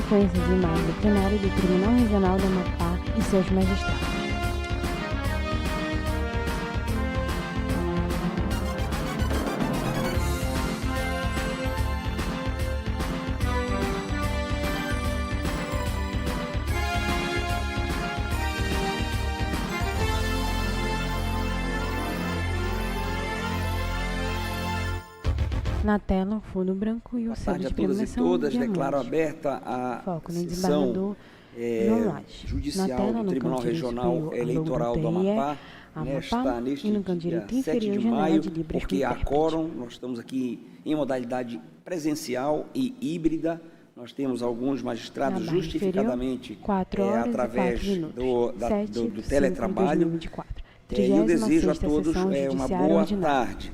sequência de imagens do plenário do Tribunal Regional do Amapá e seus magistrados. Na tela, o fundo branco e o selo de premiação. Boa tarde a todas e todas. Declaro aberta a sessão judicial do Tribunal Regional Eleitoral do Amapá, neste dia 7 de maio, porque há quórum. Nós estamos aqui em modalidade presencial e híbrida. Nós temos alguns magistrados justificadamente através do teletrabalho. E eu desejo a todos uma boa tarde.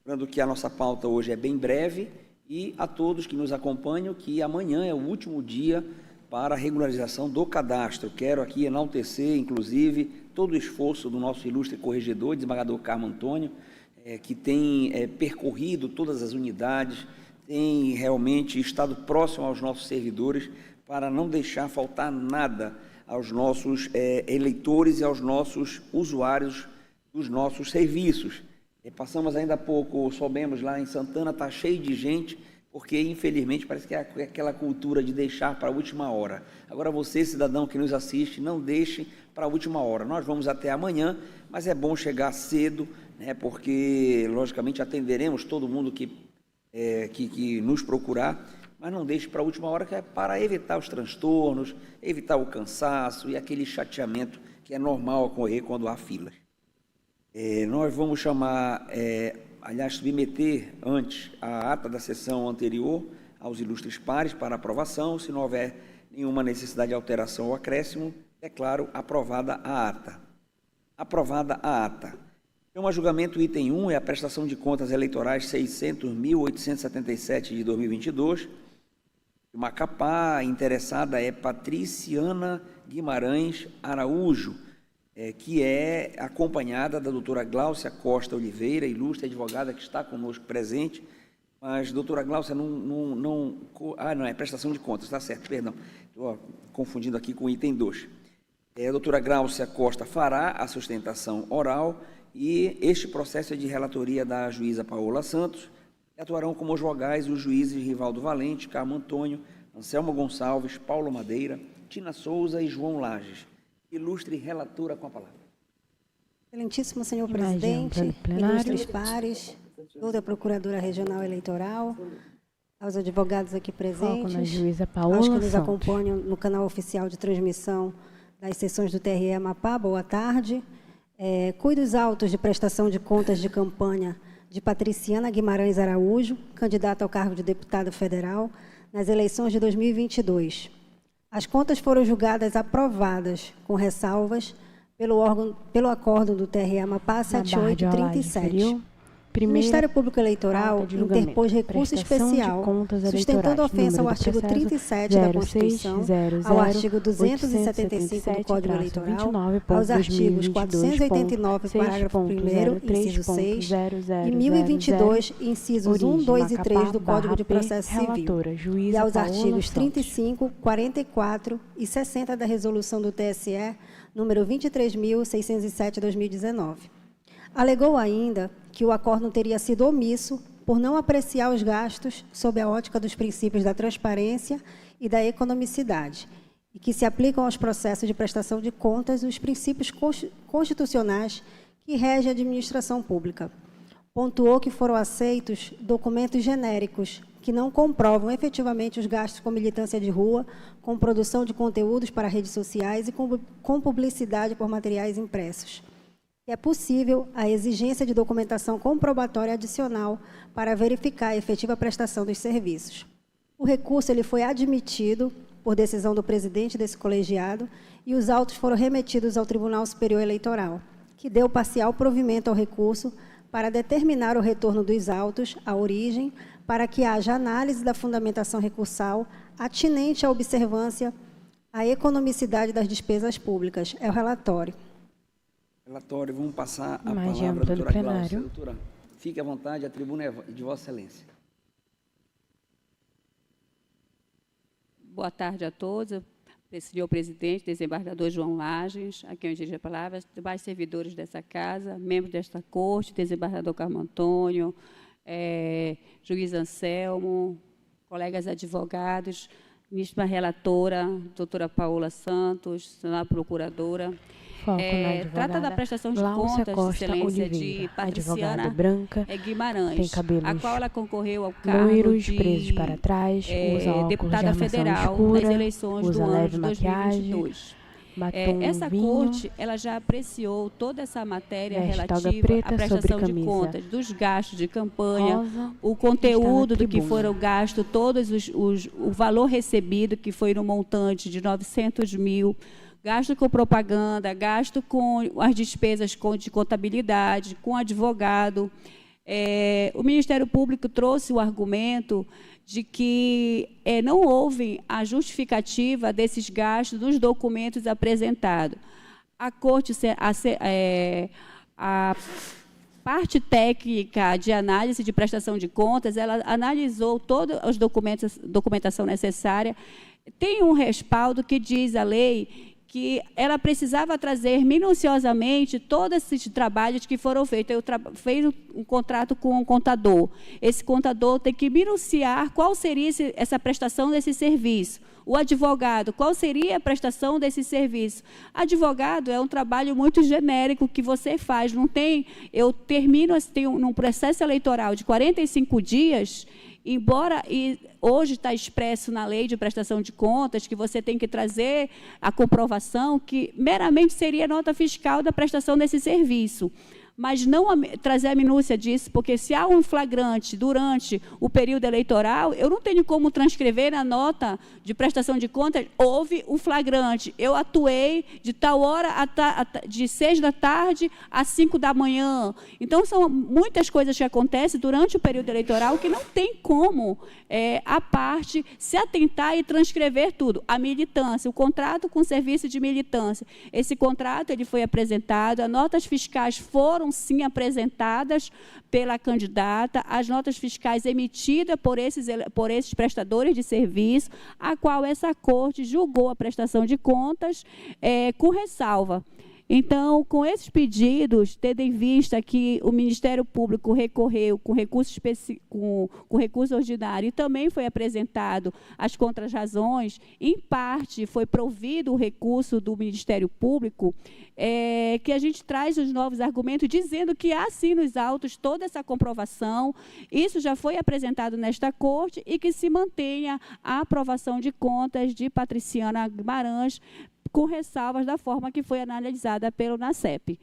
Lembrando que a nossa pauta hoje é bem breve e a todos que nos acompanham que amanhã é o último dia para a regularização do cadastro. Quero aqui enaltecer, inclusive, todo o esforço do nosso ilustre corregedor, desembargador Carmo Antônio, que tem percorrido todas as unidades, tem realmente estado próximo aos nossos servidores para não deixar faltar nada aos nossos eleitores e aos nossos usuários dos nossos serviços. Passamos ainda há pouco, soubemos lá em Santana, está cheio de gente, porque infelizmente parece que é aquela cultura de deixar para a última hora. Agora você, cidadão que nos assiste, não deixe para a última hora. Nós vamos até amanhã, mas é bom chegar cedo, né, porque logicamente atenderemos todo mundo que nos procurar, mas não deixe para a última hora, que é para evitar os transtornos, evitar o cansaço e aquele chateamento que é normal ocorrer quando há filas. Nós vamos chamar, submeter antes a ata da sessão anterior aos ilustres pares para aprovação. Se não houver nenhuma necessidade de alteração ou acréscimo, declaro aprovada a ata. Aprovada a ata. Então, a julgamento, item 1 é a prestação de contas eleitorais 600.877 de 2022. Macapá, a interessada é Patriciana Guimarães Araújo, que é acompanhada da doutora Gláucia Costa Oliveira, ilustre advogada que está conosco presente, mas doutora Gláucia não é prestação de contas, está certo, perdão, estou confundindo aqui com o item 2. A doutora Gláucia Costa fará a sustentação oral e este processo é de relatoria da juíza Paola Santos, e atuarão como vogais os juízes Rivaldo Valente, Carmo Antônio, Anselmo Gonçalves, Paulo Madeira, Tina Souza e João Lages. Ilustre relatora com a palavra. Excelentíssimo senhor presidente, ilustres pares, toda a Procuradora Regional Eleitoral, aos advogados aqui presentes, aos que nos acompanham no canal oficial de transmissão das sessões do TRE Amapá, boa tarde. Cuido dos autos de prestação de contas de campanha de Patriciana Guimarães Araújo, candidata ao cargo de deputada federal nas eleições de 2022. As contas foram julgadas aprovadas, com ressalvas, pelo acórdão do TRE Amapá 7837. O Ministério Público Eleitoral interpôs recurso especial, sustentando a ofensa ao artigo 37 da Constituição, ao artigo 275 do Código Eleitoral, aos artigos 489, parágrafo 1º, inciso 6, e 1022, incisos 1, 2 e 3 do Código de Processo Civil, e aos artigos 35, 44 e 60 da Resolução do TSE, número 23.607/2019. Alegou ainda que o acórdão teria sido omisso por não apreciar os gastos sob a ótica dos princípios da transparência e da economicidade, e que se aplicam aos processos de prestação de contas os princípios constitucionais que regem a administração pública. Pontuou que foram aceitos documentos genéricos que não comprovam efetivamente os gastos com militância de rua, com produção de conteúdos para redes sociais e com publicidade por materiais impressos. É possível a exigência de documentação comprobatória adicional para verificar a efetiva prestação dos serviços. O recurso foi admitido por decisão do presidente desse colegiado e os autos foram remetidos ao Tribunal Superior Eleitoral, que deu parcial provimento ao recurso para determinar o retorno dos autos à origem, para que haja análise da fundamentação recursal atinente à observância à economicidade das despesas públicas. É o relatório. Relatório, vamos passar a palavra à doutora Gláucia. Doutora, fique à vontade, a tribuna é de Vossa Excelência. Boa tarde a todos. Senhor presidente, desembargador João Lages, a quem eu dirijo a palavra, demais servidores dessa casa, membros desta corte, desembargador Carmo Antônio, juiz Anselmo, colegas advogados, ministra relatora, doutora Paola Santos, senhora procuradora. Trata da prestação de contas, de excelência, de Patriciana branca, Guimarães, a qual ela concorreu ao cargo loiros, de presos para trás, deputada federal escura, nas eleições do ano de 2022. Essa corte ela já apreciou toda essa matéria relativa à prestação de contas dos gastos de campanha, o conteúdo do que foram gastos, o valor recebido, que foi no montante de 900 mil, gasto com propaganda, gasto com as despesas de contabilidade, com advogado. O Ministério Público trouxe o argumento de que não houve a justificativa desses gastos nos documentos apresentados. A Corte, a parte técnica de análise de prestação de contas, ela analisou toda a documentação necessária. Tem um respaldo que diz a lei que ela precisava trazer minuciosamente todos esses trabalhos que foram feitos. Eu fiz um contrato com um contador. Esse contador tem que minuciar qual seria essa prestação desse serviço. O advogado, qual seria a prestação desse serviço? Advogado é um trabalho muito genérico que você faz. Não tem, eu termino num processo eleitoral de 45 dias, embora hoje está expresso na lei de prestação de contas que você tem que trazer a comprovação que meramente seria nota fiscal da prestação desse serviço, mas não trazer a minúcia disso, porque se há um flagrante durante o período eleitoral, eu não tenho como transcrever na nota de prestação de contas, houve um flagrante, eu atuei de tal hora, de 6 da tarde às 5 da manhã. Então, são muitas coisas que acontecem durante o período eleitoral que não tem como a parte se atentar e transcrever tudo. A militância, o contrato com o serviço de militância. Esse contrato ele foi apresentado, as notas fiscais foram sim apresentadas pela candidata, as notas fiscais emitidas por esses prestadores de serviço, a qual essa corte julgou a prestação de contas com ressalva. Então, com esses pedidos, tendo em vista que o Ministério Público recorreu com recurso ordinário e também foi apresentado as contrarrazões, em parte foi provido o recurso do Ministério Público, que a gente traz os novos argumentos, dizendo que há, sim, nos autos toda essa comprovação, isso já foi apresentado nesta corte e que se mantenha a aprovação de contas de Patriciana Guimarães, com ressalvas da forma que foi analisada pelo NACEP,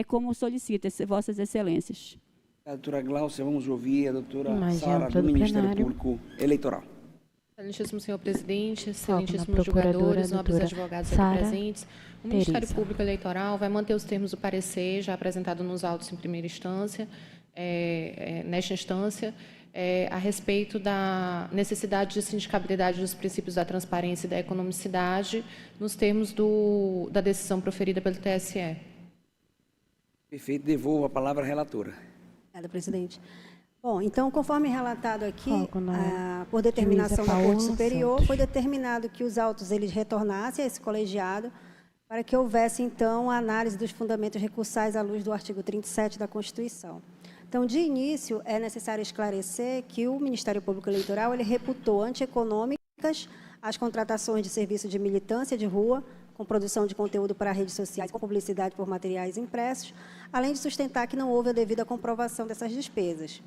como solicita Vossas Excelências. A doutora Gláucia, vamos ouvir a doutora Sara, do Ministério Público Eleitoral. Excelentíssimo senhor presidente, excelentíssimos julgadores, nobres advogados aqui presentes, o Ministério Público Eleitoral vai manter os termos do parecer já apresentado nos autos em primeira instância, nesta instância, a respeito da necessidade de sindicabilidade dos princípios da transparência e da economicidade nos termos da decisão proferida pelo TSE. Perfeito. Devolvo a palavra à relatora. Obrigada, presidente. Bom, então, conforme relatado aqui, por determinação da Corte Superior, foi determinado que os autos eles retornassem a esse colegiado para que houvesse, então, a análise dos fundamentos recursais à luz do artigo 37 da Constituição. Então, de início, é necessário esclarecer que o Ministério Público Eleitoral ele reputou antieconômicas as contratações de serviço de militância de rua, com produção de conteúdo para redes sociais, com publicidade por materiais impressos, além de sustentar que não houve a devida comprovação dessas despesas.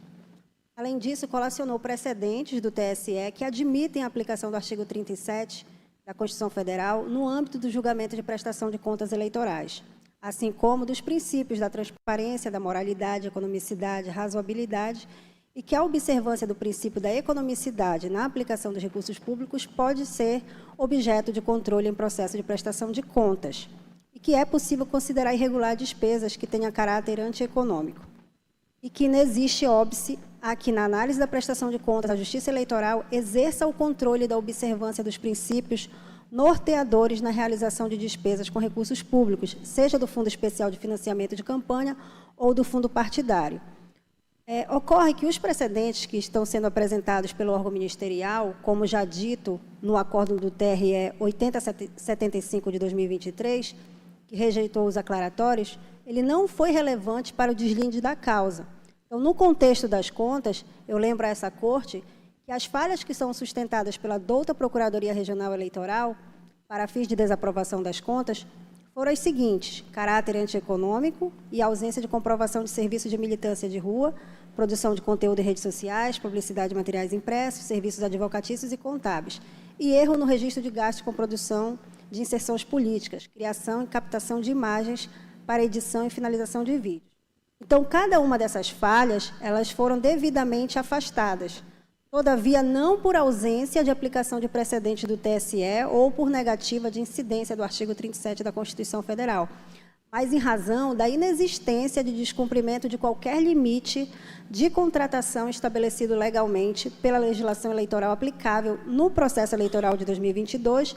Além disso, colacionou precedentes do TSE que admitem a aplicação do artigo 37 da Constituição Federal no âmbito do julgamento de prestação de contas eleitorais, assim como dos princípios da transparência, da moralidade, economicidade, razoabilidade, e que a observância do princípio da economicidade na aplicação dos recursos públicos pode ser objeto de controle em processo de prestação de contas, e que é possível considerar irregular despesas que tenham caráter antieconômico, e que não existe óbice a que, na análise da prestação de contas, a Justiça Eleitoral exerça o controle da observância dos princípios norteadores na realização de despesas com recursos públicos, seja do Fundo Especial de Financiamento de Campanha ou do Fundo Partidário. Ocorre que os precedentes que estão sendo apresentados pelo órgão ministerial, como já dito no acordo do TRE 8075 de 2023, que rejeitou os aclaratórios, ele não foi relevante para o deslinde da causa. Então, no contexto das contas, eu lembro a essa Corte que as falhas que são sustentadas pela douta Procuradoria Regional Eleitoral, para fins de desaprovação das contas, foram as seguintes: caráter antieconômico e ausência de comprovação de serviço de militância de rua, produção de conteúdo em redes sociais, publicidade de materiais impressos, serviços advocatícios e contábeis, e erro no registro de gastos com produção de inserções políticas, criação e captação de imagens para edição e finalização de vídeos. Então, cada uma dessas falhas, elas foram devidamente afastadas. Todavia, não por ausência de aplicação de precedente do TSE ou por negativa de incidência do artigo 37 da Constituição Federal, mas em razão da inexistência de descumprimento de qualquer limite de contratação estabelecido legalmente pela legislação eleitoral aplicável no processo eleitoral de 2022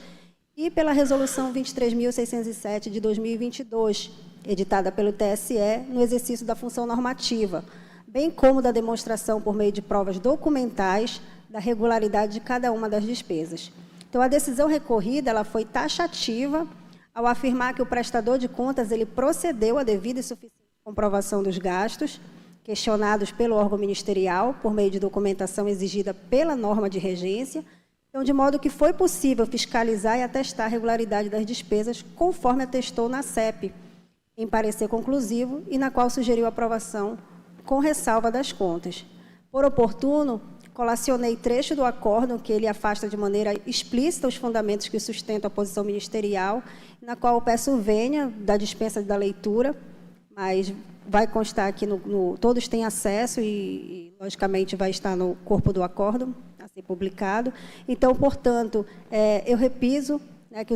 e pela Resolução 23.607 de 2022, editada pelo TSE no exercício da função normativa, bem como da demonstração por meio de provas documentais da regularidade de cada uma das despesas. Então, a decisão recorrida ela foi taxativa ao afirmar que o prestador de contas ele procedeu à devida e suficiente comprovação dos gastos questionados pelo órgão ministerial por meio de documentação exigida pela norma de regência, então, de modo que foi possível fiscalizar e atestar a regularidade das despesas, conforme atestou na CEP, em parecer conclusivo, e na qual sugeriu a aprovação com ressalva das contas. Por oportuno, colacionei trecho do acórdão que ele afasta de maneira explícita os fundamentos que sustentam a posição ministerial, na qual eu peço vênia da dispensa da leitura, mas vai constar aqui, todos têm acesso e, logicamente, vai estar no corpo do acórdão, a ser publicado. Então, portanto, eu repiso que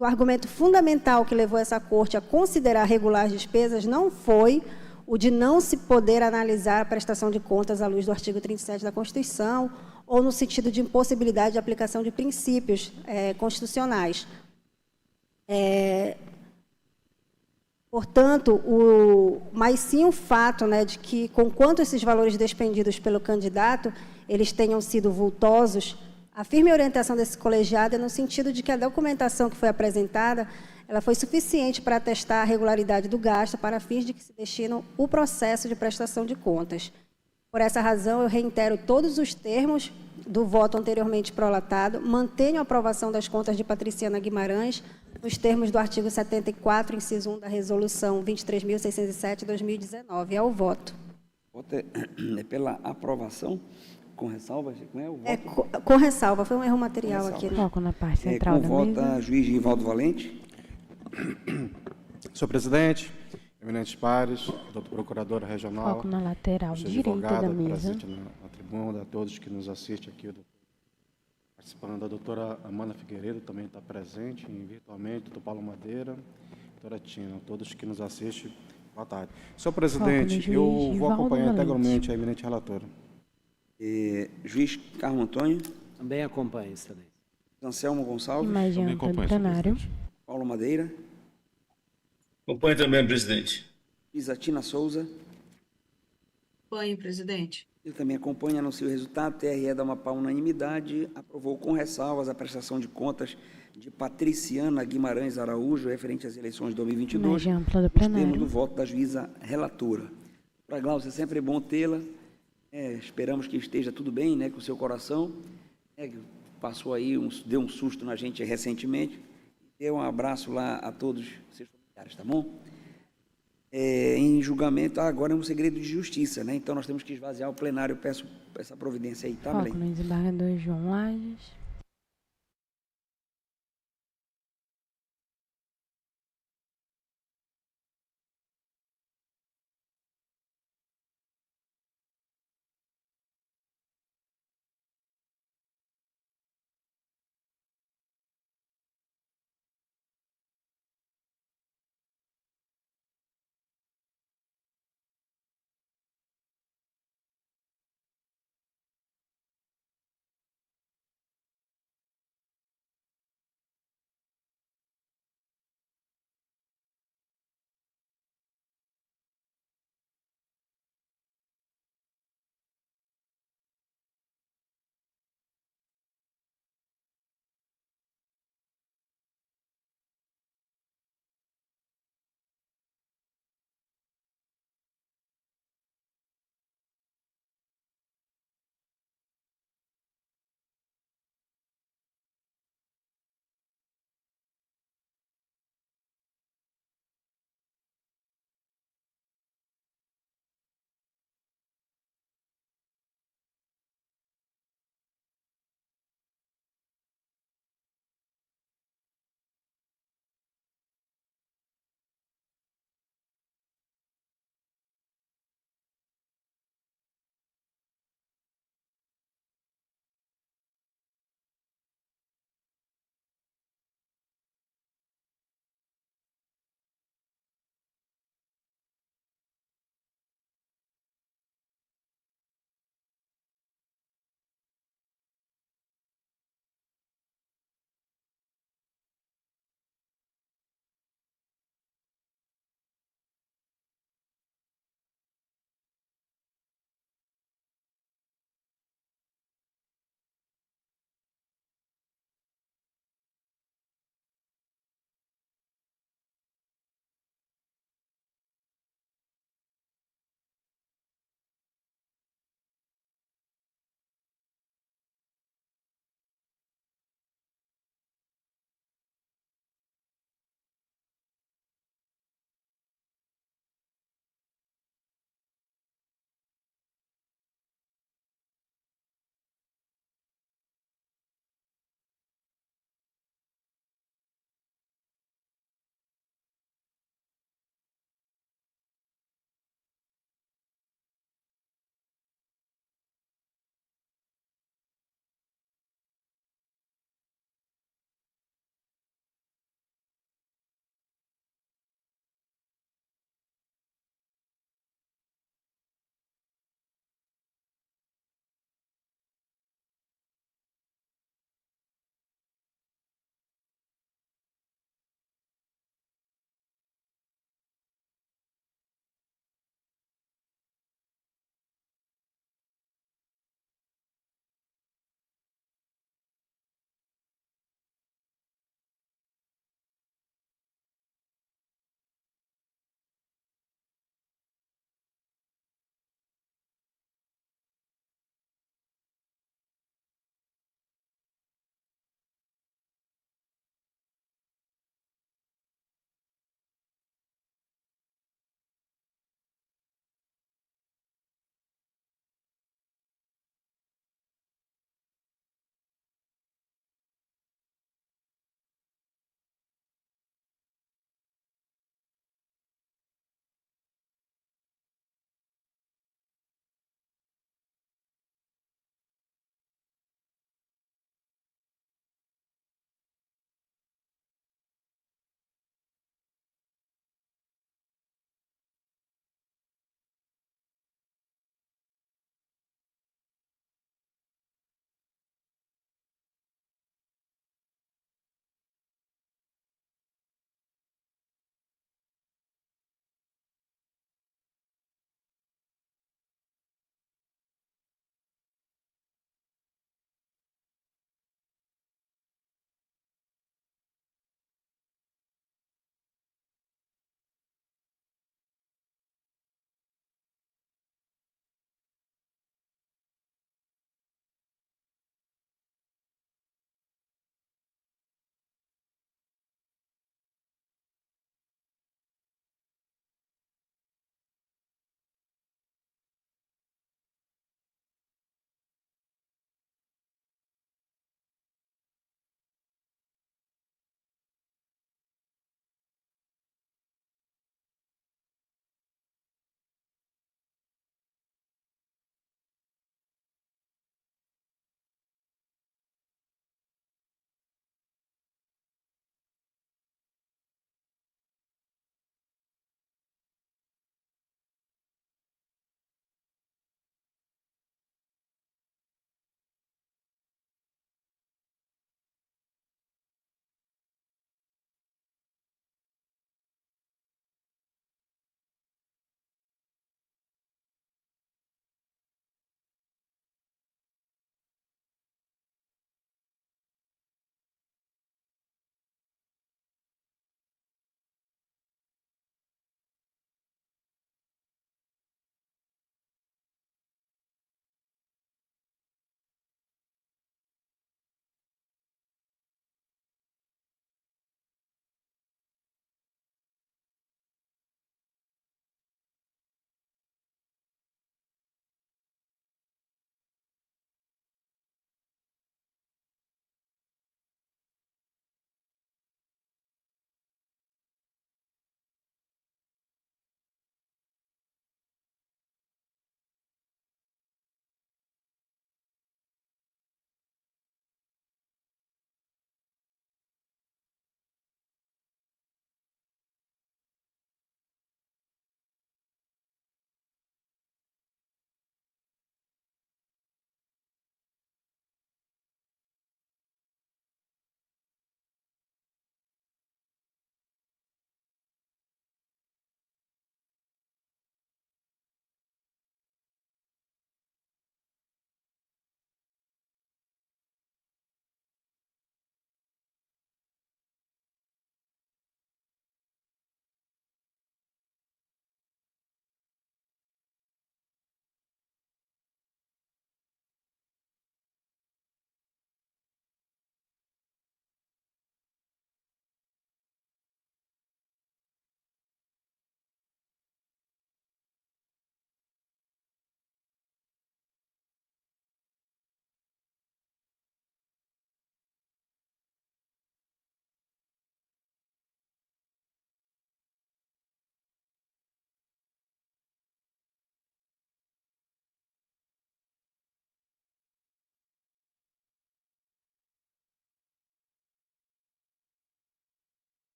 o argumento fundamental que levou essa Corte a considerar regular as despesas não foi o de não se poder analisar a prestação de contas à luz do artigo 37 da Constituição, ou no sentido de impossibilidade de aplicação de princípios constitucionais. Portanto, mas sim o fato de que, conquanto esses valores despendidos pelo candidato, eles tenham sido vultosos, a firme orientação desse colegiado é no sentido de que a documentação que foi apresentada ela foi suficiente para atestar a regularidade do gasto para fins de que se destinam o processo de prestação de contas. Por essa razão, eu reitero todos os termos do voto anteriormente prolatado, mantenho a aprovação das contas de Patriciana Guimarães nos termos do artigo 74, inciso 1 da Resolução 23.607 de 2019. É o voto. O voto é pela aprovação, com ressalva? Como é o voto? Com ressalva, foi um erro material aqui. Foco na parte central da mesa. Com voto, juiz Givaldo Valente. Senhor presidente, eminentes pares, doutor procuradora regional, foco na lateral direita da mesa, presente na tribuna, a todos que nos assistem aqui, participando, a doutora Amanda Figueiredo também está presente virtualmente, doutor Paulo Madeira, doutora Tina, todos que nos assistem, boa tarde. Senhor presidente, eu vou acompanhar integralmente a eminente relatora. Juiz Carlos Antônio. Também acompanho, excelência. Anselmo Gonçalves. Imagem do plenário. Paulo Madeira. Acompanho também, presidente. Isatina Souza. Acompanho, presidente. Ele também acompanha, anuncia o resultado. TRE da Amapá, unanimidade, aprovou com ressalvas a prestação de contas de Patriciana Guimarães Araújo, referente às eleições de 2022, imagem ampla do plenário. termos do voto da juíza relatora. Para Glaucia, sempre é bom tê-la. Esperamos que esteja tudo bem, com o seu coração. Passou aí, deu um susto na gente recentemente. Dê um abraço lá a todos os seus familiares, tá bom? Em julgamento, agora é um segredo de justiça, então nós temos que esvaziar o plenário. Eu peço essa providência aí, tá, Belém? Foco no desembargador João Lages.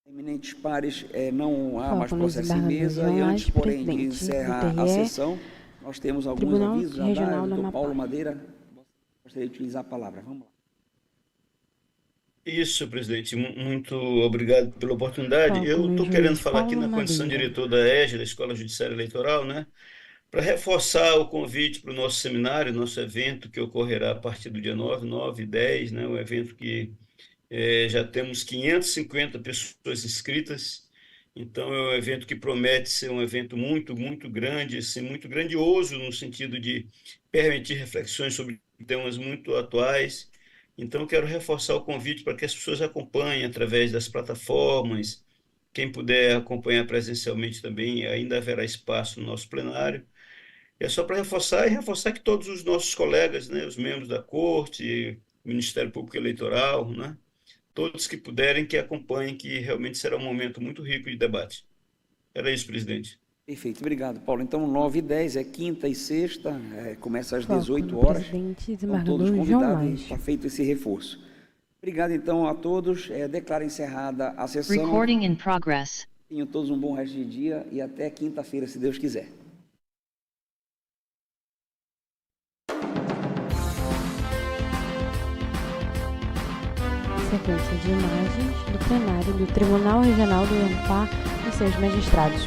Eminentes pares, não há mais processo em mesa. E antes, porém, de encerrar a sessão, nós temos alguns avisos. Doutor Paulo Madeira, gostaria de utilizar a palavra. Vamos lá. Isso, presidente. Muito obrigado pela oportunidade. Eu estou querendo falar aqui na condição de diretor da EJA, da Escola Judiciária Eleitoral, né, para reforçar o convite para o nosso seminário, nosso evento, que ocorrerá a partir do dia 9 e 10, né, um evento que já temos 550 pessoas inscritas. Então, é um evento que promete ser um evento muito, muito grande, assim, muito grandioso, no sentido de permitir reflexões sobre temas muito atuais. Então, eu quero reforçar o convite para que as pessoas acompanhem através das plataformas. Quem puder acompanhar presencialmente também, ainda haverá espaço no nosso plenário. É só para reforçar que todos os nossos colegas, né, os membros da Corte, Ministério Público Eleitoral, né, todos que puderem, que acompanhem, que realmente será um momento muito rico de debate. Era isso, presidente. Perfeito, obrigado, Paulo. Então, 9 e 10 é quinta e sexta, começa às 18 horas. Estão todos convidados, está feito esse reforço. Obrigado, então, a todos. Declaro encerrada a sessão. Recording in progress. Tenham todos um bom resto de dia e até quinta-feira, se Deus quiser. Sequência de imagens do plenário do Tribunal Regional do Amapá e seus magistrados.